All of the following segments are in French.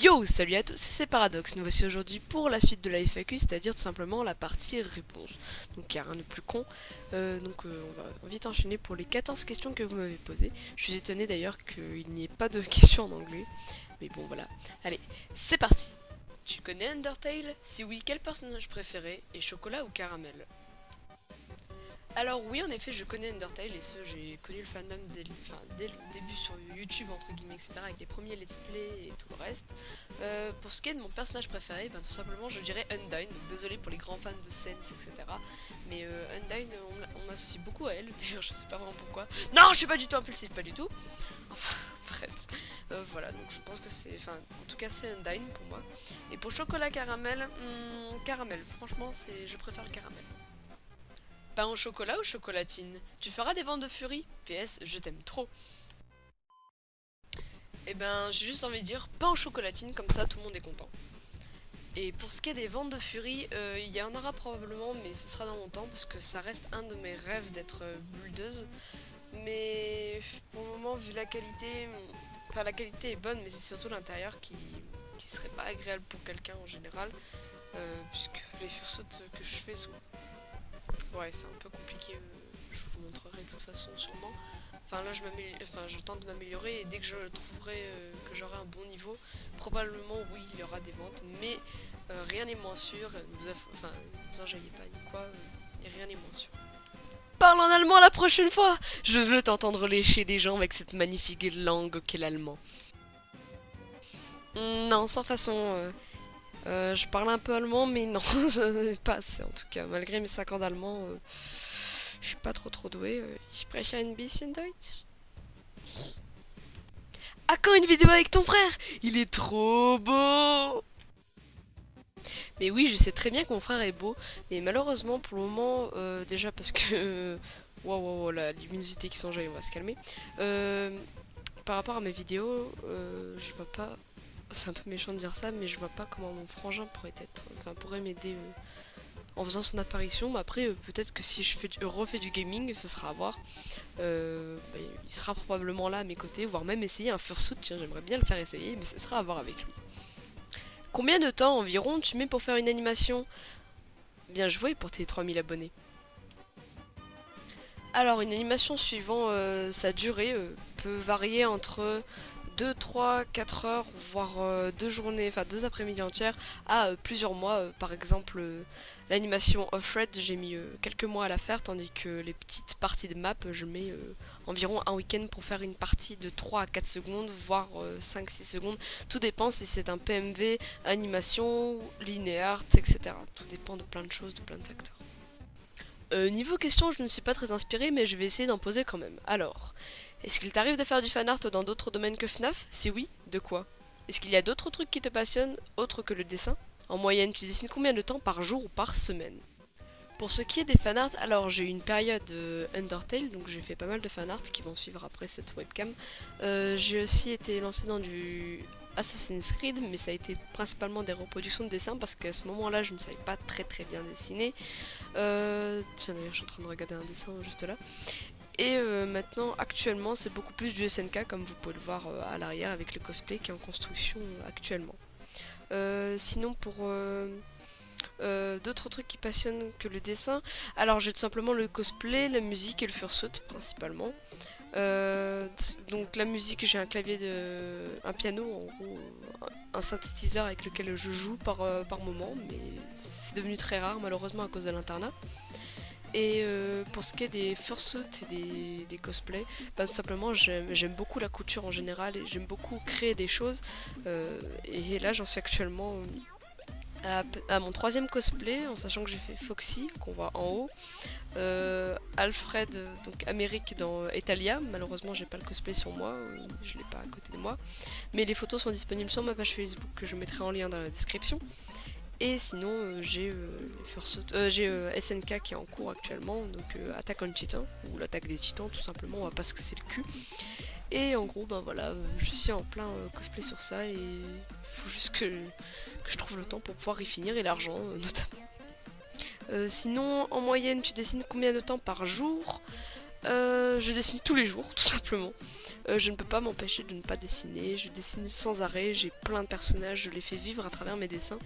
Yo, salut à tous, c'est Paradox. Nous voici aujourd'hui pour la suite de la FAQ, c'est-à-dire tout simplement la partie réponse. Donc il n'y a rien de plus con. On va vite enchaîner pour les 14 questions que vous m'avez posées. Je suis étonné d'ailleurs qu'il n'y ait pas de questions en anglais. Mais bon voilà. Allez, c'est parti. Tu connais Undertale? Si oui, quel personnage préféré? Et chocolat ou caramel? Alors oui, en effet, je connais Undertale et ce, j'ai connu le fandom dès le début sur YouTube, entre guillemets, etc., avec les premiers let's play et tout le reste. Pour ce qui est de mon personnage préféré, ben, tout simplement, je dirais Undyne, donc désolé pour les grands fans de Sense, etc. Mais Undyne, on m'associe beaucoup à elle, d'ailleurs, je sais pas vraiment pourquoi. Non, je suis pas du tout impulsif, pas du tout. Enfin, bref. Voilà, donc je pense que c'est... Enfin, en tout cas, c'est Undyne pour moi. Et pour chocolat caramel, caramel, franchement, je préfère le caramel. Pain au chocolat ou chocolatine? Tu feras des ventes de furie? PS, je t'aime trop. Eh ben, j'ai juste envie de dire pain au chocolatine, comme ça tout le monde est content. Et pour ce qui est des ventes de furie, il y en aura probablement, mais ce sera dans mon temps, parce que ça reste un de mes rêves d'être buildeuse. Mais pour le moment, vu la qualité, enfin la qualité est bonne, mais c'est surtout l'intérieur qui serait pas agréable pour quelqu'un en général, puisque les fursautes que je fais sont... Ouais, c'est un peu compliqué, je vous montrerai de toute façon sûrement. Enfin là je tente de m'améliorer et dès que je trouverai que j'aurai un bon niveau, probablement oui il y aura des ventes, mais rien n'est moins sûr, vous enjaillez pas ni quoi, et rien n'est moins sûr. Parle en allemand la prochaine fois! Je veux t'entendre lécher les jambes avec cette magnifique langue qu'est l'allemand. Non, sans façon. Je parle un peu allemand, mais non, pas assez en tout cas. Malgré mes 5 ans d'allemand, je suis pas trop douée. Ich spreche ein bisschen Deutsch. À quand une vidéo avec ton frère? Il est trop beau! Mais oui, je sais très bien que mon frère est beau, mais malheureusement pour le moment, déjà parce que... Waouh, la luminosité qui s'enjaille, on va se calmer. Par rapport à mes vidéos, je vois pas... C'est un peu méchant de dire ça, mais je vois pas comment mon frangin pourrait m'aider en faisant son apparition. Mais après, peut-être que si refais du gaming, ce sera à voir. Il sera probablement là à mes côtés, voire même essayer un fursuit. Tiens, j'aimerais bien le faire essayer, mais ce sera à voir avec lui. Combien de temps environ tu mets pour faire une animation? Bien joué pour tes 3000 abonnés. Alors, une animation suivant sa durée peut varier entre 2, 3, 4 heures, voire 2 journées, enfin 2 après-midi entières, à plusieurs mois. Par exemple, l'animation Off-Red, j'ai mis quelques mois à la faire, tandis que les petites parties de map, je mets environ un week-end pour faire une partie de 3 à 4 secondes, voire 5-6 secondes. Tout dépend si c'est un PMV, animation, linéaire, etc. Tout dépend de plein de choses, de plein de facteurs. Niveau question, je ne suis pas très inspirée, mais je vais essayer d'en poser quand même. Alors, est-ce qu'il t'arrive de faire du fanart dans d'autres domaines que FNAF? Si oui, de quoi? Est-ce qu'il y a d'autres trucs qui te passionnent, autres que le dessin? En moyenne, tu dessines combien de temps par jour ou par semaine? Pour ce qui est des fanarts, alors j'ai eu une période Undertale, donc j'ai fait pas mal de fanarts qui vont suivre après cette webcam. J'ai aussi été lancée dans du Assassin's Creed, mais ça a été principalement des reproductions de dessins parce qu'à ce moment-là, je ne savais pas très bien dessiner. Tiens, d'ailleurs, je suis en train de regarder un dessin juste là. Et maintenant, actuellement, c'est beaucoup plus du SNK, comme vous pouvez le voir à l'arrière avec le cosplay qui est en construction actuellement. Sinon, pour d'autres trucs qui passionnent que le dessin, alors j'ai tout simplement le cosplay, la musique et le fursuit principalement. Donc la musique, j'ai un un piano en gros, un synthétiseur avec lequel je joue par moment, mais c'est devenu très rare malheureusement à cause de l'internat. Et pour ce qui est des fursuits et des cosplays, bah, tout simplement j'aime beaucoup la couture en général et j'aime beaucoup créer des choses. Et là j'en suis actuellement à mon troisième cosplay, en sachant que j'ai fait Foxy, qu'on voit en haut, Alfred, donc Amérique dans Italia. Malheureusement j'ai pas le cosplay sur moi, je l'ai pas à côté de moi. Mais les photos sont disponibles sur ma page Facebook que je mettrai en lien dans la description. Et sinon, j'ai SNK qui est en cours actuellement, donc Attack on Titan, ou l'attaque des titans, tout simplement, on va pas se casser le cul. Et en gros, ben voilà, je suis en plein cosplay sur ça, et il faut juste que je trouve le temps pour pouvoir y finir, et l'argent notamment. Sinon, en moyenne, tu dessines combien de temps par jour? Je dessine tous les jours, tout simplement. Je ne peux pas m'empêcher de ne pas dessiner. Je dessine sans arrêt. J'ai plein de personnages. Je les fais vivre à travers mes dessins.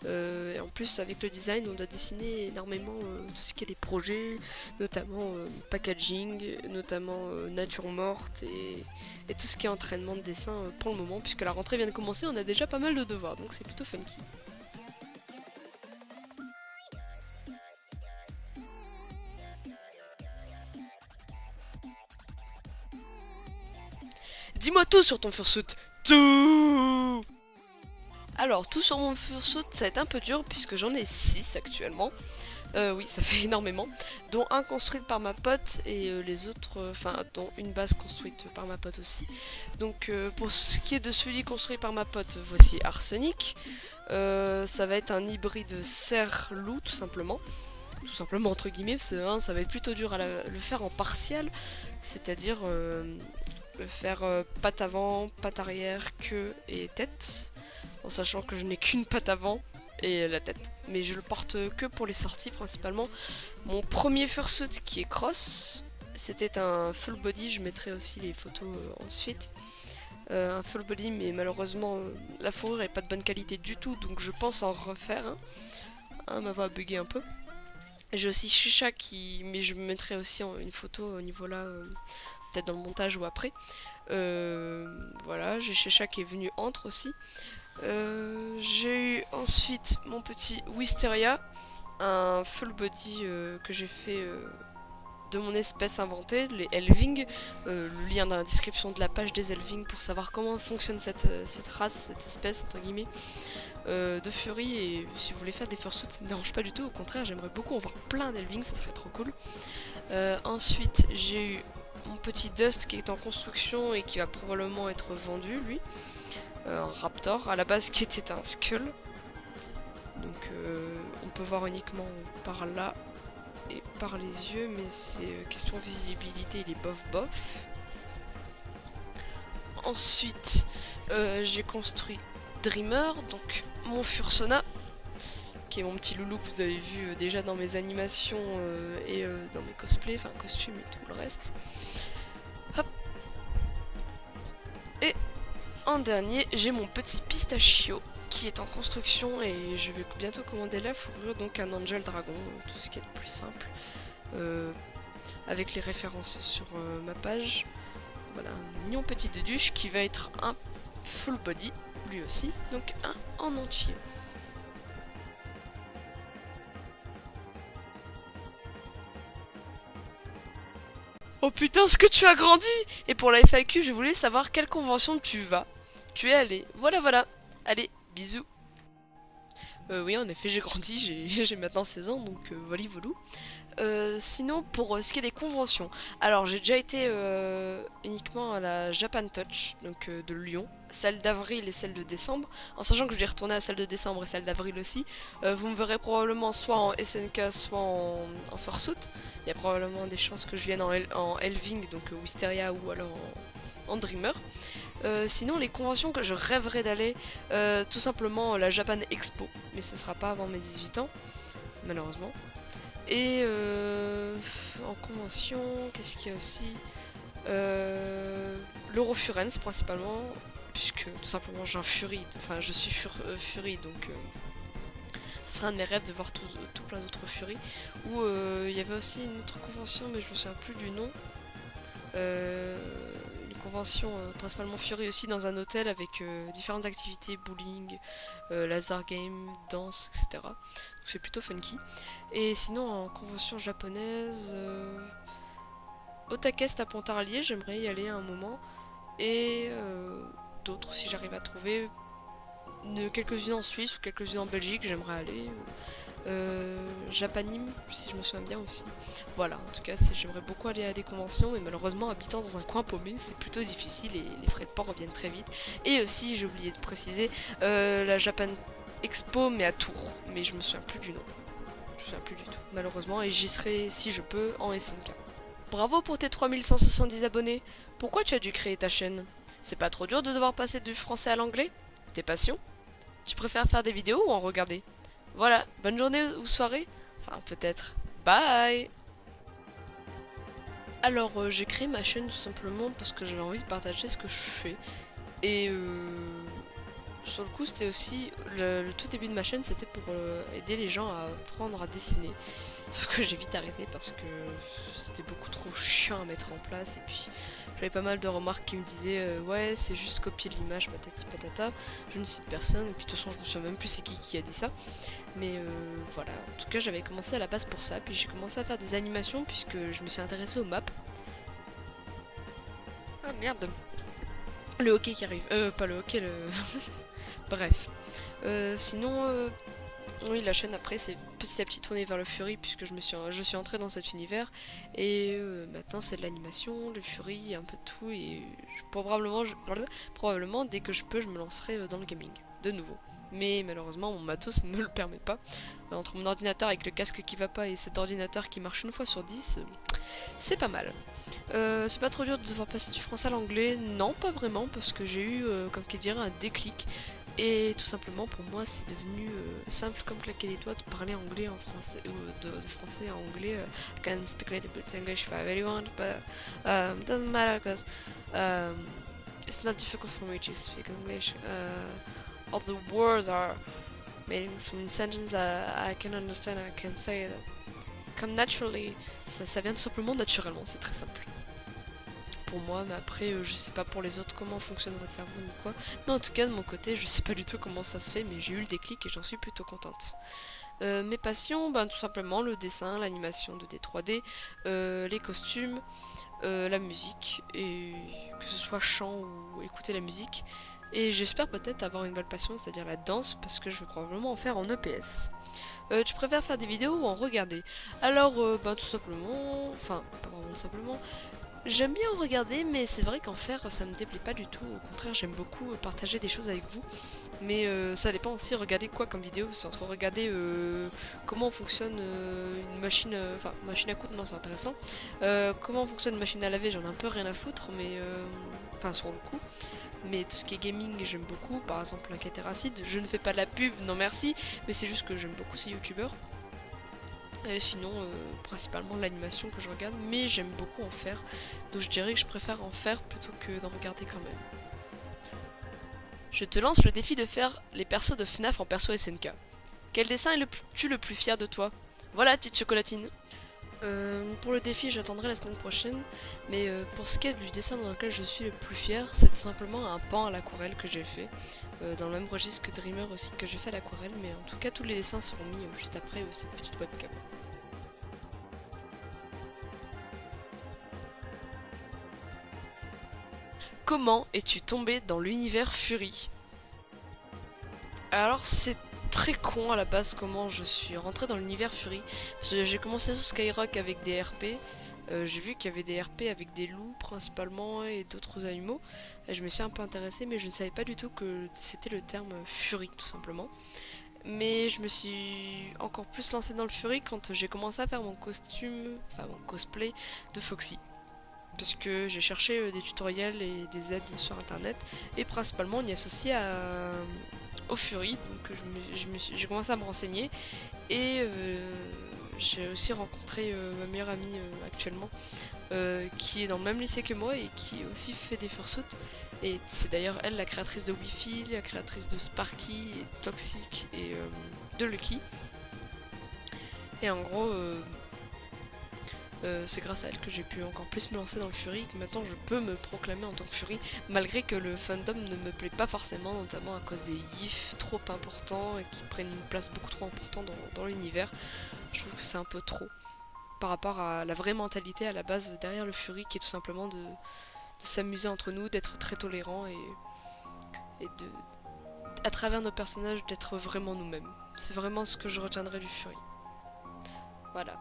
Et en plus, avec le design, on doit dessiner énormément tout ce qui est les projets, notamment packaging, notamment nature morte et tout ce qui est entraînement de dessin pour le moment, puisque la rentrée vient de commencer. On a déjà pas mal de devoirs, donc c'est plutôt funky. Dis-moi tout sur ton fursuit. Tout. Alors, tout sur mon fursuit, ça va être un peu dur puisque j'en ai 6 actuellement. Oui, ça fait énormément. Dont un construit par ma pote et les autres, enfin, dont une base construite par ma pote aussi. Donc, pour ce qui est de celui construit par ma pote, voici Arsenic. Ça va être un hybride cerf-loup, tout simplement. Tout simplement, entre guillemets, parce que hein, ça va être plutôt dur à le faire en partial. C'est-à-dire le faire patte avant, patte arrière, queue et tête. En sachant que je n'ai qu'une patte avant et la tête. Mais je le porte que pour les sorties principalement. Mon premier fursuit qui est cross, c'était un full body, je mettrai aussi les photos ensuite. Un full body mais malheureusement la fourrure est pas de bonne qualité du tout donc je pense en refaire un. Ma voix a bugué un peu. J'ai aussi Shisha qui... mais je mettrai aussi une photo au niveau là, peut-être dans le montage ou après. Voilà, j'ai Shisha qui est venu entre aussi. J'ai eu ensuite mon petit Wisteria, un full body que j'ai fait de mon espèce inventée, les Elving. Le lien dans la description de la page des Elving pour savoir comment fonctionne cette race, cette espèce entre guillemets de Fury. Et si vous voulez faire des fursuits, ça me dérange pas du tout, au contraire j'aimerais beaucoup en voir plein d'Elving, ça serait trop cool. Ensuite j'ai eu mon petit Dust qui est en construction et qui va probablement être vendu lui. Un raptor à la base qui était un skull, donc on peut voir uniquement par là et par les yeux mais c'est question visibilité, il est bof bof. Ensuite j'ai construit Dreamer, donc mon Fursona qui est mon petit loulou que vous avez vu déjà dans mes animations et dans mes cosplays, enfin costumes et tout le reste. Hop. Et en dernier, j'ai mon petit Pistachio qui est en construction et je vais bientôt commander la fourrure, donc un Angel Dragon, tout ce qui est le plus simple, avec les références sur ma page. Voilà, un mignon petit déduche qui va être un full body, lui aussi, donc un en entier. Oh putain, ce que tu as grandi! Et pour la FAQ, je voulais savoir quelle convention tu vas. Tu es allé. Voilà, voilà. Allez, bisous. Oui, en effet, j'ai grandi, j'ai maintenant 16 ans, donc voilà, volou. Sinon, pour ce qui est des conventions, alors j'ai déjà été uniquement à la Japan Touch, donc de Lyon, celle d'avril et celle de décembre, en sachant que je vais retourner à celle de décembre et celle d'avril aussi. Vous me verrez probablement soit en SNK, soit en Fursuit. Il y a probablement des chances que je vienne en Elving, donc Wisteria, ou alors en Dreamer. Sinon, les conventions que je rêverais d'aller, tout simplement la Japan Expo, mais ce sera pas avant mes 18 ans, malheureusement. Et en convention, qu'est-ce qu'il y a aussi, l'Eurofurence principalement, puisque tout simplement j'ai un Fury, enfin je suis Fury, donc ce sera un de mes rêves de voir tout plein d'autres Fury. Ou il y avait aussi une autre convention, mais je me souviens plus du nom. Une convention principalement Fury aussi dans un hôtel avec différentes activités, bowling, laser game, danse, etc. Donc c'est plutôt funky. Et sinon en convention japonaise, Otakest à Pontarlier, j'aimerais y aller à un moment. Et d'autres si j'arrive à trouver. Quelques-unes en Suisse ou quelques-unes en Belgique, j'aimerais aller. Japanim, si je me souviens bien aussi. Voilà, en tout cas, j'aimerais beaucoup aller à des conventions, mais malheureusement, habitant dans un coin paumé, c'est plutôt difficile et les frais de port reviennent très vite. Et aussi, j'ai oublié de préciser, la Japan Expo, mais à Tours, mais je me souviens plus du nom. Je me souviens plus du tout, malheureusement, et j'y serai, si je peux, en SNK. Bravo pour tes 3170 abonnés. Pourquoi tu as dû créer ta chaîne? C'est pas trop dur de devoir passer du français à l'anglais? T'es passion? Tu préfères faire des vidéos ou en regarder? Voilà, bonne journée ou soirée. Enfin, peut-être. Bye! Alors, j'ai créé ma chaîne tout simplement parce que j'avais envie de partager ce que je fais. Et sur le coup, c'était aussi le tout début de ma chaîne, c'était pour aider les gens à apprendre à dessiner. Sauf que j'ai vite arrêté parce que c'était beaucoup trop chiant à mettre en place. Et puis j'avais pas mal de remarques qui me disaient ouais, c'est juste copier de l'image, patati patata. Je ne cite personne. Et puis de toute façon, je me souviens même plus c'est qui a dit ça. Mais voilà, en tout cas, j'avais commencé à la base pour ça. Puis j'ai commencé à faire des animations puisque je me suis intéressée aux maps. Ah merde! Le hockey qui arrive. Pas le hockey, le. Bref. Sinon, oui, la chaîne après c'est petit à petit tourné vers le Fury puisque je suis entrée dans cet univers et maintenant c'est de l'animation, le Fury, un peu de tout et probablement dès que je peux je me lancerai dans le gaming de nouveau. Mais malheureusement mon matos ne me le permet pas. Entre mon ordinateur avec le casque qui va pas et cet ordinateur qui marche une fois sur 10, c'est pas mal. C'est pas trop dur de devoir passer du français à l'anglais, non pas vraiment parce que j'ai eu comme qui dirait un déclic. Et tout simplement, pour moi, c'est devenu simple comme claquer des doigts de parler anglais en français, ou de français à anglais. I can speak a little bit English if I really want, but doesn't matter because it's not difficult for me to speak English. All the words are made in sentences I can understand, I can say that. Comme naturally, ça vient tout simplement naturellement, c'est très simple. Pour moi, mais après je sais pas pour les autres comment fonctionne votre cerveau ni quoi, mais en tout cas de mon côté je sais pas du tout comment ça se fait, mais j'ai eu le déclic et j'en suis plutôt contente. Mes passions, ben, tout simplement le dessin, l'animation 2D, 3D, les costumes, la musique, et que ce soit chant ou écouter la musique, et j'espère peut-être avoir une nouvelle passion, c'est-à-dire la danse, parce que je vais probablement en faire en EPS. Tu préfères faire des vidéos ou en regarder? Alors, ben, tout simplement, enfin, pas vraiment tout simplement, j'aime bien en regarder, mais c'est vrai qu'en faire, ça me déplaît pas du tout. Au contraire, j'aime beaucoup partager des choses avec vous. Mais ça dépend aussi, regarder quoi comme vidéo. C'est entre regarder comment fonctionne une machine, enfin, machine à coudre, non, c'est intéressant. Comment fonctionne une machine à laver, j'en ai un peu rien à foutre, mais enfin, sur le coup. Mais tout ce qui est gaming, j'aime beaucoup. Par exemple, Incateracide, je ne fais pas de la pub, non merci, mais c'est juste que j'aime beaucoup ces youtubeurs. Et sinon, principalement l'animation que je regarde, mais j'aime beaucoup en faire. Donc je dirais que je préfère en faire plutôt que d'en regarder quand même. Je te lance le défi de faire les persos de FNAF en perso SNK. Quel dessin est tu le plus fier de toi? Voilà, petite chocolatine. Pour le défi, j'attendrai la semaine prochaine, mais pour ce qui est du dessin dans lequel je suis le plus fier, c'est tout simplement un pan à l'aquarelle que j'ai fait, dans le même registre que Dreamer aussi que j'ai fait à l'aquarelle, mais en tout cas tous les dessins seront mis juste après cette petite webcam. Comment es-tu tombé dans l'univers Fury? Alors c'est très con à la base comment je suis rentrée dans l'univers Fury. Parce que j'ai commencé sur Skyrock avec des RP. J'ai vu qu'il y avait des RP avec des loups principalement et d'autres animaux. Et je me suis un peu intéressée mais je ne savais pas du tout que c'était le terme Fury tout simplement. Mais je me suis encore plus lancée dans le Fury quand j'ai commencé à faire mon costume, enfin mon cosplay de Foxy. Parce que j'ai cherché des tutoriels et des aides sur internet et principalement on y associé au Fury, donc j'ai commencé à me renseigner et j'ai aussi rencontré ma meilleure amie actuellement qui est dans le même lycée que moi et qui aussi fait des fursuits et c'est d'ailleurs elle la créatrice de Wi-Fi, la créatrice de Sparky, et Toxic et de Lucky et en gros c'est grâce à elle que j'ai pu encore plus me lancer dans le Fury et que maintenant je peux me proclamer en tant que Fury malgré que le fandom ne me plaît pas forcément, notamment à cause des gifs trop importants et qui prennent une place beaucoup trop importante dans l'univers. Je trouve que c'est un peu trop par rapport à la vraie mentalité à la base derrière le Fury qui est tout simplement de s'amuser entre nous, d'être très tolérant et de, à travers nos personnages, d'être vraiment nous-mêmes. C'est vraiment ce que je retiendrai du Fury. Voilà.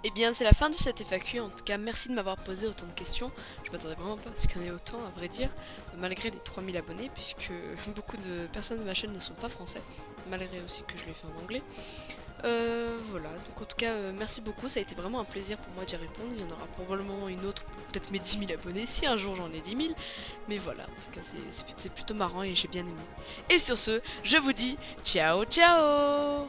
Et bien c'est la fin de cette FAQ, en tout cas merci de m'avoir posé autant de questions, je m'attendais vraiment pas à ce qu'il y en ait autant à vrai dire, malgré les 3000 abonnés, puisque beaucoup de personnes de ma chaîne ne sont pas français, malgré aussi que je l'ai fait en anglais. Voilà, donc en tout cas merci beaucoup, ça a été vraiment un plaisir pour moi d'y répondre, il y en aura probablement une autre pour peut-être mes 10 000 abonnés, si un jour j'en ai 10 000, mais voilà, en tout cas c'est plutôt marrant et j'ai bien aimé. Et sur ce, je vous dis ciao ciao.